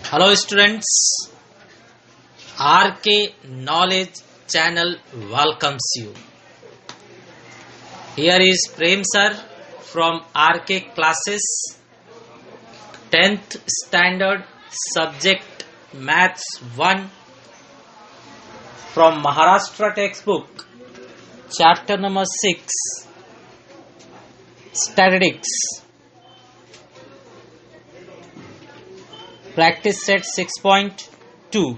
Hello students, RK Knowledge channel welcomes you. Here is Prem sir from RK classes, 10th standard subject Maths 1 from Maharashtra textbook, chapter number 6, Statistics. Practice set 6.2.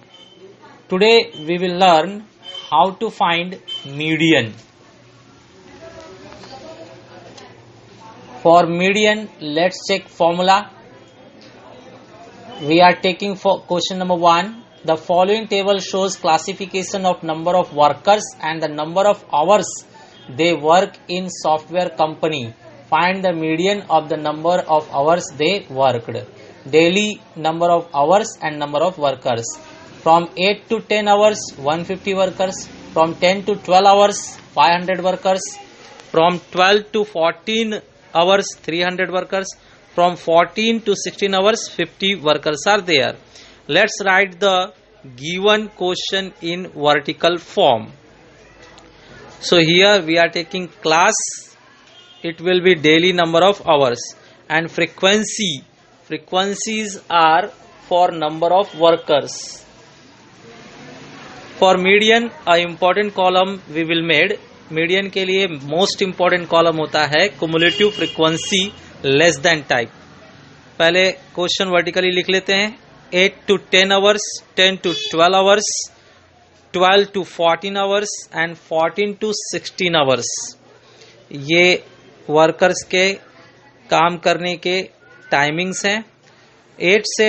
Today we will learn how to find median. For median, let's check formula. We are taking for question number 1. The following table shows classification of number of workers and the number of hours they work in software company. Find the median of the number of hours they worked. Daily number of hours and number of workers. From 8 to 10 hours, 150 workers. From 10 to 12 hours, 500 workers. From 12 to 14 hours, 300 workers. From 14 to 16 hours, 50 workers are there. Let's write the given question in vertical form. So here we are taking class. It will be daily number of hours and frequency. Frequencies are for number of workers. For median, a important column we will made. Median के लिए most important column होता है cumulative frequency less than type. पहले question vertically लिख लेते हैं. 8 to 10 hours, 10 to 12 hours, 12 to 14 hours and 14 to 16 hours. ये workers के काम करने के टाइमिंग्स हैं. 8 से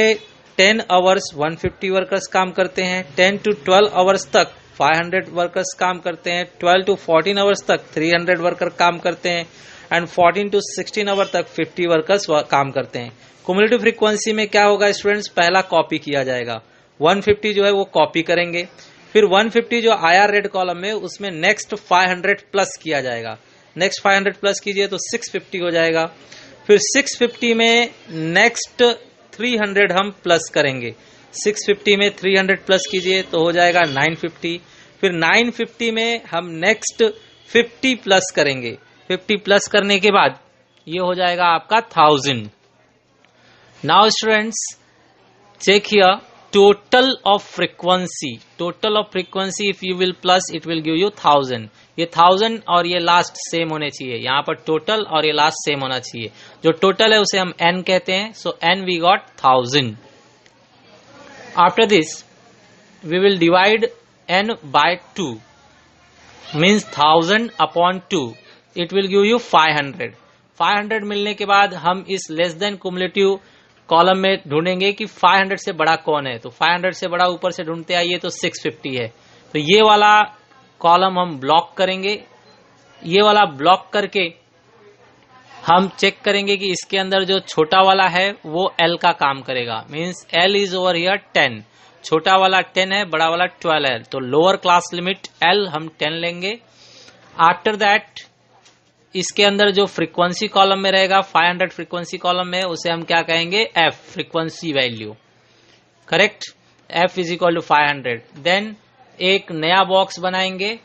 10 आवर्स 150 वर्कर्स काम करते हैं. 10 to 12 आवर्स तक 500 वर्कर्स काम करते हैं. 12 to 14 आवर्स तक 300 वर्कर काम करते हैं एंड 14 to 16 आवर तक 50 वर्कर्स काम करते हैं. क्युमुलेटिव फ्रीक्वेंसी में क्या होगा स्टूडेंट्स, पहला कॉपी किया जाएगा. 150 जो है वो कॉपी करेंगे. फिर 150 जो आया रेड कॉलम में उसमें नेक्स्ट 500 प्लस किया जाएगा. नेक्स्ट 500 प्लस कीजिए तो 650 हो जाएगा. फिर 650 में नेक्स्ट 300 हम प्लस करेंगे. 650 में 300 प्लस कीजिए तो हो जाएगा 950. फिर 950 में हम नेक्स्ट 50 प्लस करेंगे. 50 प्लस करने के बाद ये हो जाएगा आपका 1000. Now students check here total of frequency. Total of frequency if you will plus it will give you 1000. ये 1000 और ये लास्ट सेम होने चाहिए. यहाँ पर टोटल और ये लास्ट सेम होना चाहिए. जो टोटल है उसे हम n कहते हैं. सो n we got 1000. After this we will divide n by 2 means 1000 upon 2. It will give you 500. 500 मिलने के बाद हम इस लेस देन क्युमुलेटिव कॉलम में ढूंढेंगे कि 500 से बड़ा कौन है. तो 500 से बड़ा ऊपर से ढूंढते आइए तो 650 है. तो ये वाला कॉलम हम ब्लॉक करेंगे. ये वाला ब्लॉक करके हम चेक करेंगे कि इसके अंदर जो छोटा वाला है वो L का काम करेगा. Means L is over here 10. छोटा वाला 10 है, बड़ा वाला 12 है. तो लोअर क्लास लिमिट L हम 10 लेंगे. आफ्टर दैट इसके अंदर जो फ्रीक्वेंसी कॉलम में रहेगा 500 फ्रीक्वेंसी कॉलम में उसे हम क्या कहेंगे, F frequency value. Correct. F is equal to 500. Then एक नया बॉक्स बनाएंगे.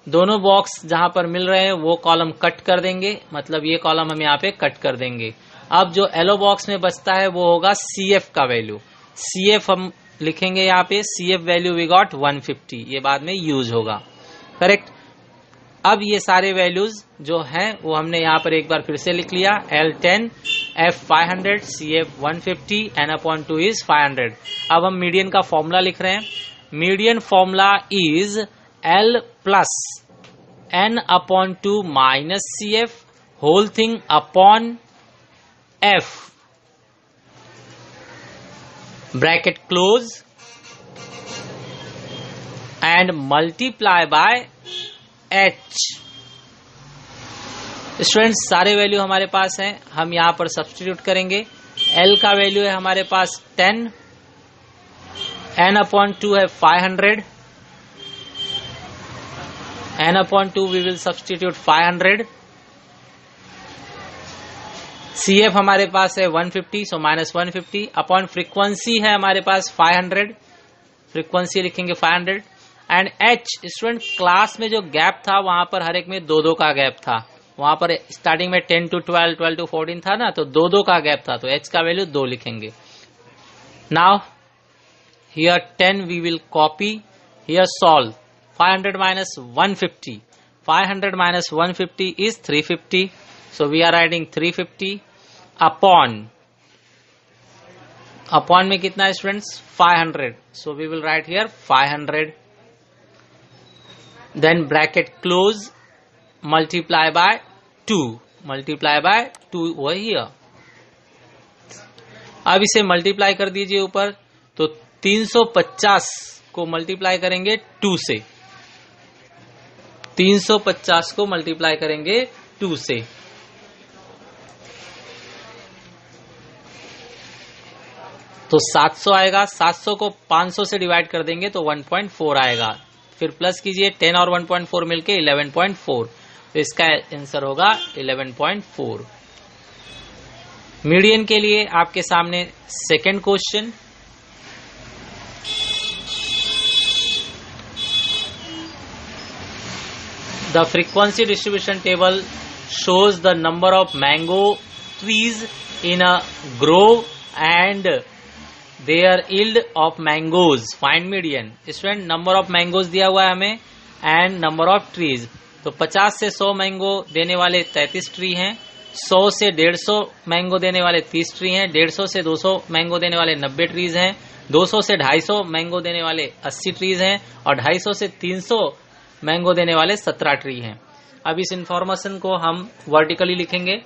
दोनों बॉक्स जहां पर मिल रहे हैं वो कॉलम कट कर देंगे. मतलब ये कॉलम हम यहाँ पे कट कर देंगे. अब जो येलो बॉक्स में बचता है वो होगा CF का वैल्यू. CF हम लिखेंगे यहाँ पे. CF value we got 150. ये बाद में यूज होगा. करेक्ट. अब ये सारे वैल्यूज जो हैं वो हमने यहाँ पर एक बार फिर से लिख लिया. L10, F 500, CF 150, N upon 2 is 500. अब हम मीडियन का फॉर्मूला लिख रहे हैं. Median formula is L plus N upon 2 minus CF whole thing upon F. Bracket close and multiply by H. Students सारे वैल्यू हमारे पास हैं. हम यहां पर सब्स्टिट्यूट करेंगे. L का वैल्यू है हमारे पास 10, N upon 2 है 500, N upon 2 we will substitute 500. CF हमारे पास है 150, सो माइनस 150 अपॉन फ्रीक्वेंसी है हमारे पास 500, फ्रीक्वेंसी लिखेंगे 500 एंड H स्टूडेंट क्लास में जो गैप था वहां पर हर एक में 2-2 का गैप था, वहां पर स्टार्टिंग में 10 to 12, 12 to 14 था ना, तो 2-2 का गैप था, तो H का वैल्यू 2 लिखेंगे। Now here 10 we will copy, here solve 500 minus 150, 500 minus 150 is 350, so we are writing 350 upon में कितना है students 500, so we will write here 500, then bracket close, multiply by 2, multiply by 2 over here। अब इसे multiply कर दीजिए ऊपर, तो 350 को मल्टीप्लाई करेंगे 2 से, 350 को मल्टीप्लाई करेंगे 2 से, तो 700 आएगा। 700 को 500 से डिवाइड कर देंगे तो 1.4 आएगा, फिर प्लस कीजिए 10 और 1.4 मिलके 11.4, तो इसका आंसर होगा 11.4। मीडियन के लिए आपके सामने second question, the frequency distribution table shows the number of mango trees in a grove and their yield of mangoes, find median। Student number of mangoes दिया हुआ है हमें एंड नंबर ऑफ ट्रीज, तो 50 से 100 मैंगो देने वाले 33 tree हैं, 100 से 150 मैंगो देने वाले 30 ट्री हैं, 150 से 200 मैंगो देने वाले 90 ट्रीज हैं, 200 से 250 मैंगो देने वाले 80 ट्रीज हैं और 250 से 300 मैंगो देने वाले 17 ट्री हैं। अब इस इंफॉर्मेशन को हम वर्टिकली लिखेंगे,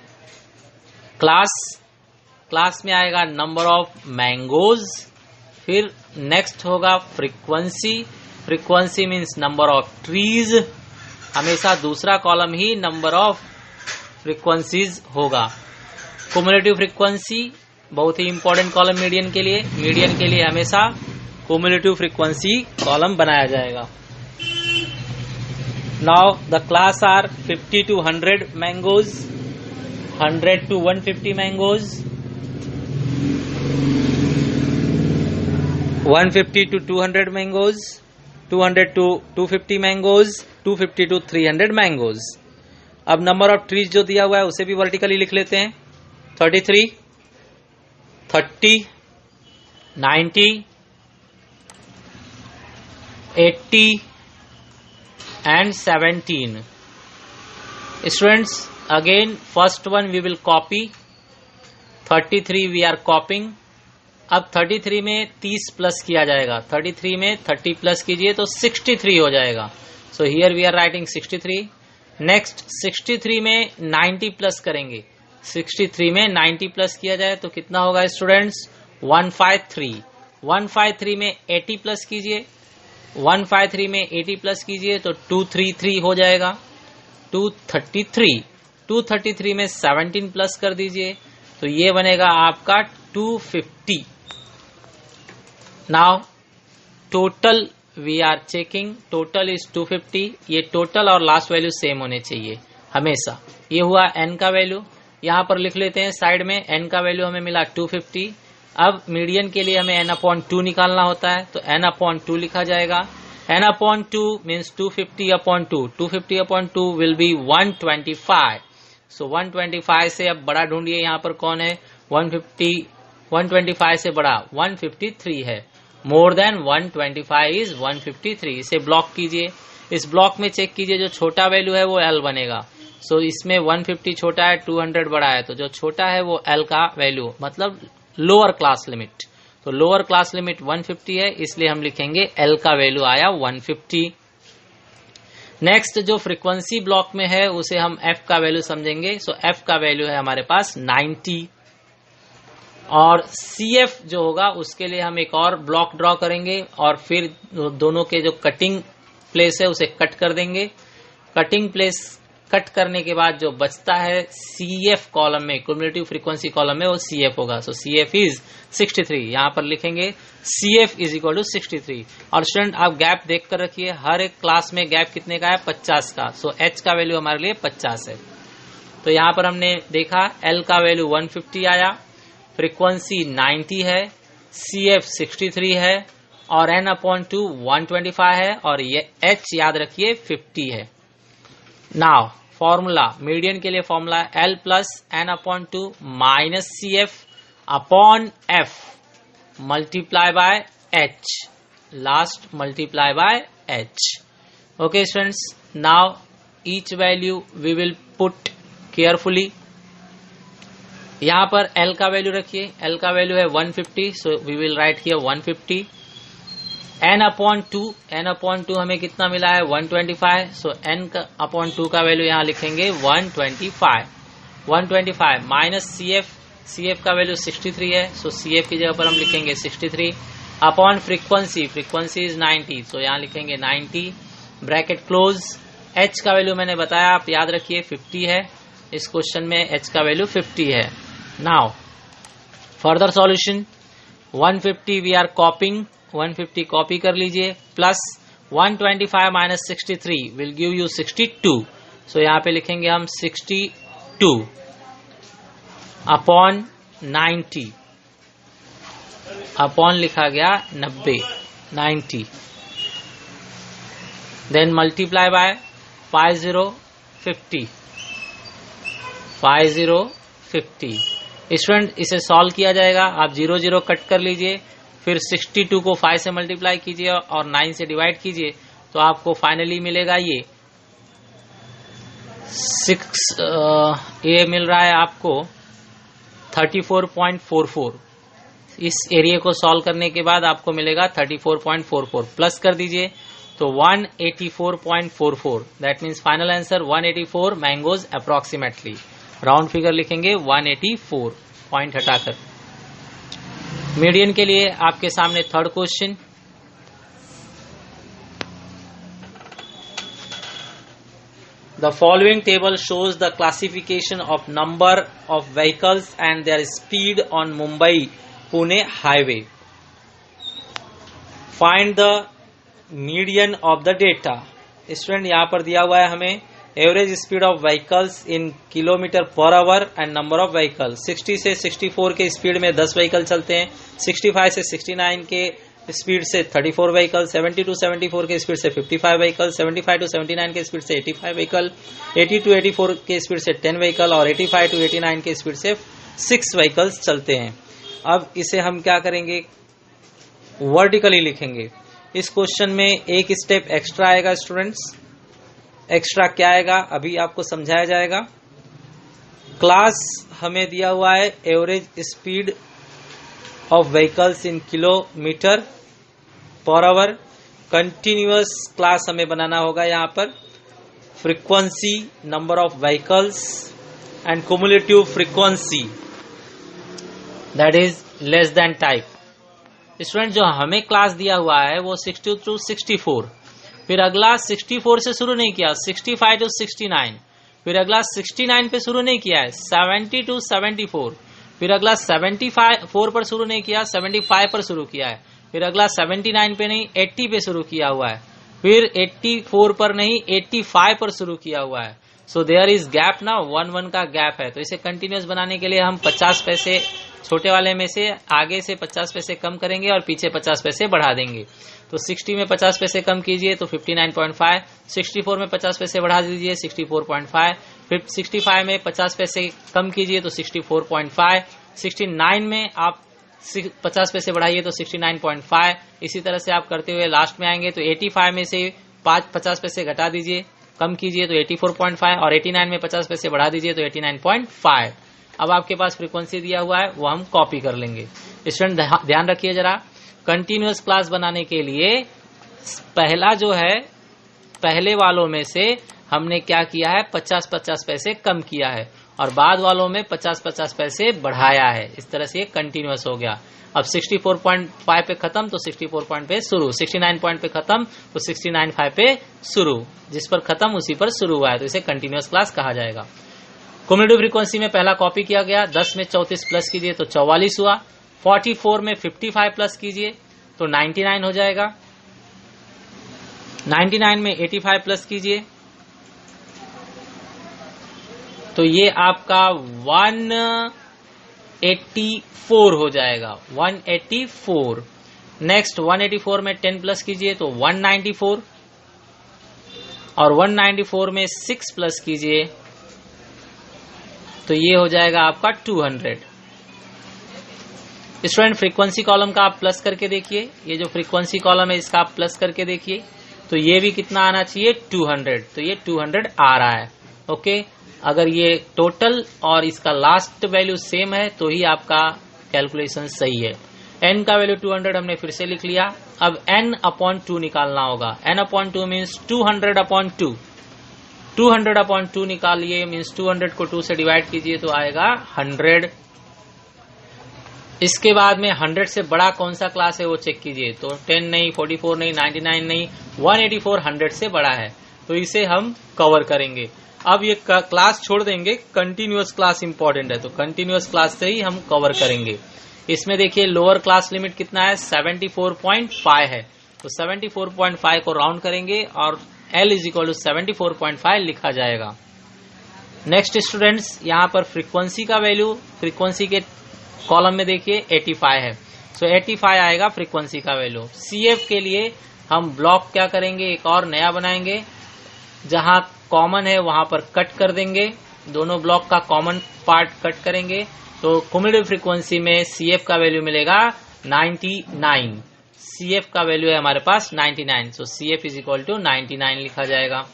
क्लास में आएगा नंबर ऑफ मैंगोज, फिर नेक्स्ट होगा frequency, frequency means number of trees, हमेशा दूसरा column he number of frequencies होगा। क्युमुलेटिव फ्रीक्वेंसी बहुत ही इंपॉर्टेंट कॉलम मीडियन के लिए, मीडियन के लिए हमेशा क्युमुलेटिव फ्रीक्वेंसी कॉलम बनाया जाएगा। Now the class are 50 to 100 mangoes, 100 to 150 mangoes, 150 to 200 mangoes, 200 to 250 mangoes, 250 to 300 mangoes. अब नंबर ऑफ ट्रीज जो दिया हुआ है उसे भी वर्टिकली लिख लेते हैं, 33, 30, 90, 80 and 17। Students, again first one we will copy, 33 we are copying। अब 33 में 30 प्लस किया जाएगा, 33 में 30 प्लस कीजिए तो 63 हो जाएगा, so here we are writing 63। Next 63 में 90 प्लस करेंगे, 63 में 90 प्लस किया जाए तो कितना होगा स्टूडेंट्स 153। 153 में 80 प्लस कीजिए, 153 में 80 प्लस कीजिए तो 233 हो जाएगा, 233। 233 में 17 प्लस कर दीजिए तो ये बनेगा आपका 250। Now total we are checking, total is 250। ये टोटल और लास्ट वैल्यू सेम होने चाहिए हमेशा। ये हुआ n का वैल्यू, यहाँ पर लिख लेते हैं साइड में, n का वैल्यू हमें मिला 250। अब मीडियन के लिए हमें n/2 निकालना होता है तो n/2 लिखा जाएगा। n/2 means 250/2, 250/2 will be 125। सो 125 से अब बड़ा ढूंढिए, यहाँ पर कौन है 125 से बड़ा 153 है, मोर देन 125 इज 153। इसे ब्लॉक कीजिए, इस ब्लॉक में चेक कीजिए जो छोटा वैल्यू है वो L बनेगा। सो इसमें 150 छोटा है, 200 बड़ा है, तो जो छोटा है वो L का वैल्यू मतलब लोअर क्लास लिमिट, तो लोअर क्लास लिमिट 150 है, इसलिए हम लिखेंगे L का वैल्यू आया 150। नेक्स्ट जो फ्रीक्वेंसी ब्लॉक में है उसे हम F का वैल्यू समझेंगे, सो F का वैल्यू है हमारे पास 90। और CF जो होगा उसके लिए हम एक और ब्लॉक ड्रॉ करेंगे और फिर दोनों के जो कटिंग प्लेस है उसे कट कर देंगे। कटिंग प्लेस कट करने के बाद जो बचता है CF कॉलम में, क्युमुलेटिव फ्रीक्वेंसी कॉलम में, वो CF होगा। सो CF इज 63, यहाँ पर लिखेंगे CF इज इक्वल टू 63। और स्टूडेंट आप गैप देख कर रखिए, हर एक क्लास में गैप कितने का है 50 का, सो H का वैल्यू हमारे लिए 50 है। तो यहाँ पर हमने देखा L का वैल्यू 150 आया, फ्रीक्वेंसी 90 है, CF 63 है और N/2 125 है और ये H याद रखिए 50 है। नाउ फॉर्मूला मीडियन के लिए formula L plus N/2 minus CF upon F multiply by H, last multiply by H। Okay students, now each value we will put carefully. यहां पर L का वैल्यू रखिए, L का वैल्यू है 150, so we will write here 150। N/2 हमें कितना मिला है 125, सो N/2 का वैल्यू यहां लिखेंगे 125 माइनस CF का वैल्यू 63 है, सो CF की जगह पर हम लिखेंगे 63 अपॉन फ्रीक्वेंसी इज 90, सो यहां लिखेंगे 90 ब्रैकेट क्लोज। H का वैल्यू मैंने बताया, आप याद रखिए 50 है, इस क्वेश्चन में H का वैल्यू 50 है। Now further solution 150 we are copying, 150 copy कर लीजिए, plus 125 minus 63 will give you 62, सो यहाँ पे लिखेंगे हम 62 अपॉन 90, अपॉन लिखा गया 90, देन मल्टीप्लाई बाय 5050। स्टूडेंट इसे सॉल्व किया जाएगा, आप 0 0 कट कर लीजिए, फिर 62 को 5 से मल्टीप्लाई कीजिए और 9 से डिवाइड कीजिए, तो आपको फाइनली मिलेगा ये 6 मिल रहा है आपको 34.44। इस एरिया को सॉल्व करने के बाद आपको मिलेगा 34.44, प्लस कर दीजिए तो 184.44, that means final answer 184 mangoes approximately. Round figure लिखेंगे 184 पॉइंट हटाकर। मीडियन के लिए आपके सामने third question, the following table shows the classification of number of vehicles and there speed on Mumbai Pune highway. Find the median of the data. Student यहां पर दिया हुआ है हमें average speed of vehicles in kilometre per hour and number of vehicle. 60 से 64 के speed में 10 vehicle चलते हैं, 65 से 69 के स्पीड से 34 व्हीकल, 70 टू 74 के स्पीड से 55 व्हीकल, 75 टू 79 के स्पीड से 85 व्हीकल, 80 टू 84 के स्पीड से 10 व्हीकल और 85 टू 89 के स्पीड से 6 व्हीकल्स चलते हैं। अब इसे हम क्या करेंगे, वर्टिकली लिखेंगे। इस क्वेश्चन में एक स्टेप एक्स्ट्रा आएगा स्टूडेंट्स। एक्स्ट्रा क्या आएगा अभी आपको समझाया जाएगा। क्लास हमें दिया हुआ है average speed of vehicles in kilometre per hour. Continuous class हमें बनाना होगा यहाँ पर। Frequency, number of vehicles and cumulative frequency that is less than type. Student जो हमें क्लास दिया हुआ है वो 60 टू 64, फिर अगला 64 से शुरू नहीं किया, 65 टू 69, फिर अगला 69 पे शुरू नहीं किया है, 70 टू 74, फिर अगला 74 पर शुरू नहीं किया, 75 पर शुरू किया है, फिर अगला 79 पे नहीं 80 पे शुरू किया हुआ है, फिर 84 पर नहीं 85 पर शुरू किया हुआ है। सो देयर इज गैप ना, 1 का गैप है। तो इसे कंटिन्यूअस बनाने के लिए हम 50 पैसे छोटे वाले में से आगे से 50 पैसे कम करेंगे और पीछे 50 पैसे बढ़ा देंगे। तो 60 में 50 पैसे कम कीजिए तो 59.5, 64 में 50 पैसे बढ़ा दीजिए 64.5, फिर 65 में 50 पैसे कम कीजिए तो 64.5, 69 में आप 50 पैसे बढ़ाइए तो 69.5। इसी तरह से आप करते हुए लास्ट में आएंगे तो 85 में से 50 पैसे घटा दीजिए, कम कीजिए तो 84.5 और 89 में 50 पैसे बढ़ा दीजिए तो 89.5। अब आपके पास फ्रीक्वेंसी दिया हुआ है वो हम कॉपी कर लेंगे। स्टूडेंट ध्यान रखिए जरा, कंटिन्यूअस क्लास बनाने के लिए पहला जो है, पहले वालों में से हमने क्या किया है 50-50 पैसे कम किया है और बाद वालों में 50-50 पैसे बढ़ाया है। इस तरह से ये कंटिन्यूअस हो गया। अब 64.5 पे खत्म तो 64 पॉइंट पे शुरू, 69 पॉइंट पे खत्म तो 69.5 पे शुरू, जिस पर खत्म उसी पर शुरू हुआ है, तो इसे कंटिन्यूअस क्लास कहा जाएगा। क्युमुलेटिव फ्रीक्वेंसी में पहला कॉपी किया गया, 10 में 34 प्लस कीजिए तो 44 हुआ, 44 में 55 प्लस कीजिए तो 99 हो जाएगा, 99 में 85 प्लस कीजिए तो ये आपका 184 हो जाएगा, 184। नेक्स्ट 184 में 10 प्लस कीजिए तो 194, और 194 में 6 प्लस कीजिए तो ये हो जाएगा आपका 200। स्टूडेंट फ्रीक्वेंसी कॉलम का आप प्लस करके देखिए, ये जो फ्रीक्वेंसी कॉलम है इसका आप प्लस करके देखिए, तो ये भी कितना आना चाहिए 200, तो ये 200 आ रहा है। ओके, अगर ये टोटल और इसका लास्ट वैल्यू सेम है तो ही आपका कैलकुलेशन सही है। n का वैल्यू 200 हमने फिर से लिख लिया। अब n/2 निकालना होगा। n/2 मीन्स 200/2, 200/2 निकालिए, मीन्स 200 को 2 से डिवाइड कीजिए तो आएगा 100। इसके बाद में 100 से बड़ा कौन सा क्लास है वो चेक कीजिए, तो 10 नहीं, 44 नहीं, 99 नहीं, 184 100 से बड़ा है, तो इसे हम कवर करेंगे। अब ये क्लास छोड़ देंगे, कंटिन्यूअस क्लास इंपॉर्टेंट है, तो कंटिन्यूअस क्लास से ही हम कवर करेंगे। इसमें देखिए लोअर क्लास लिमिट कितना है, 74.5 है, तो 74.5 को राउंड करेंगे और L = 74.5 लिखा जाएगा। नेक्स्ट स्टूडेंट्स, यहाँ पर फ्रीक्वेंसी का वैल्यू, फ्रीक्वेंसी के कॉलम में देखिए 85 है, सो 85 आएगा फ्रीक्वेंसी का वैल्यू। CF के लिए हम ब्लॉक क्या करेंगे, एक और नया बनाएंगे, जहां कॉमन है वहां पर कट कर देंगे, दोनों ब्लॉक का कॉमन पार्ट कट करेंगे, तो क्युमुलेटिव फ्रीक्वेंसी में CF का वैल्यू मिलेगा 99। CF का वैल्यू है हमारे पास 99, सो CF = 99 लिखा जाएगा।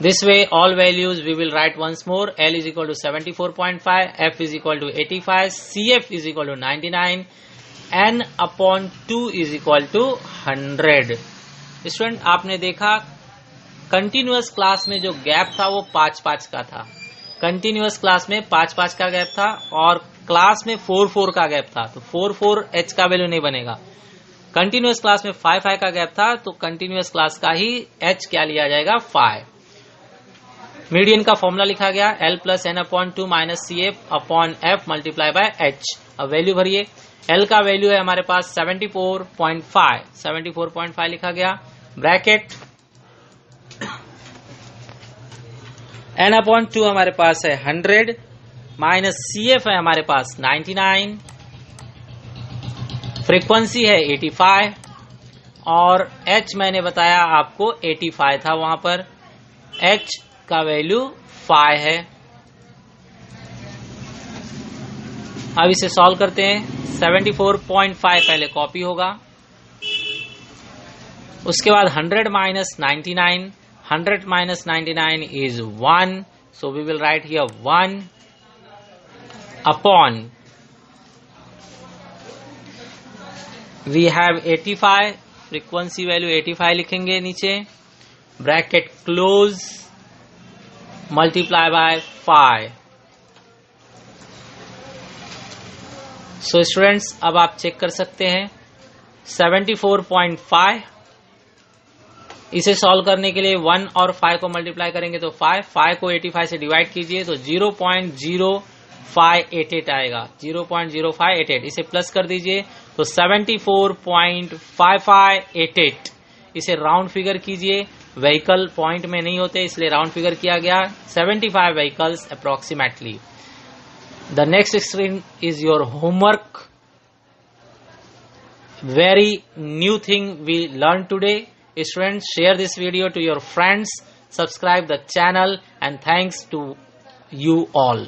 This way all values we will write once more. L = 74.5, F = 85, CF = 99, n/2 = 100। Student आपने देखा कंटिन्यूअस क्लास में जो गैप था वो 5-5 का था, कंटिन्यूअस क्लास में 5-5 का गैप था और क्लास में 4-4 का गैप था, तो 4-4 H का वैल्यू नहीं बनेगा। कंटिन्यूअस क्लास में 5-5 का गैप था, तो कंटिन्यूअस क्लास का ही H क्या लिया जाएगा, 5। मीडियन का फॉर्मूला लिखा गया L + n/2 - CF/F × H। अब वैल्यू भरिए, L का वैल्यू है हमारे पास 74.5, 74.5 लिखा गया, ब्रैकेट n/2 हमारे पास है 100 माइनस CF है हमारे पास 99, फ्रीक्वेंसी है 85 और H मैंने बताया आपको 85 था, वहां पर H का वैल्यू 5 है। अब इसे सॉल्व करते हैं। 74.5 पहले कॉपी होगा, उसके बाद 100 - 99, 100 - 99 is 1, so we will write here 1 upon, we have 85, frequency value 85 लिखेंगे नीचे, bracket close, multiply by 5। So students अब आप चेक कर सकते हैं 74.5, इसे सॉल्व करने के लिए 1 और 5 को मल्टीप्लाई करेंगे तो 5 को 85 से डिवाइड कीजिए तो 0.0588 आएगा, 0.0588। इसे प्लस कर दीजिए तो 74.5588। इसे राउंड फिगर कीजिए, व्हीकल पॉइंट में नहीं होते इसलिए राउंड फिगर किया गया, 75 vehicles approximately. The next screen is your homework, very new thing we learn today. Students, share this video to your friends, subscribe the channel, and thanks to you all.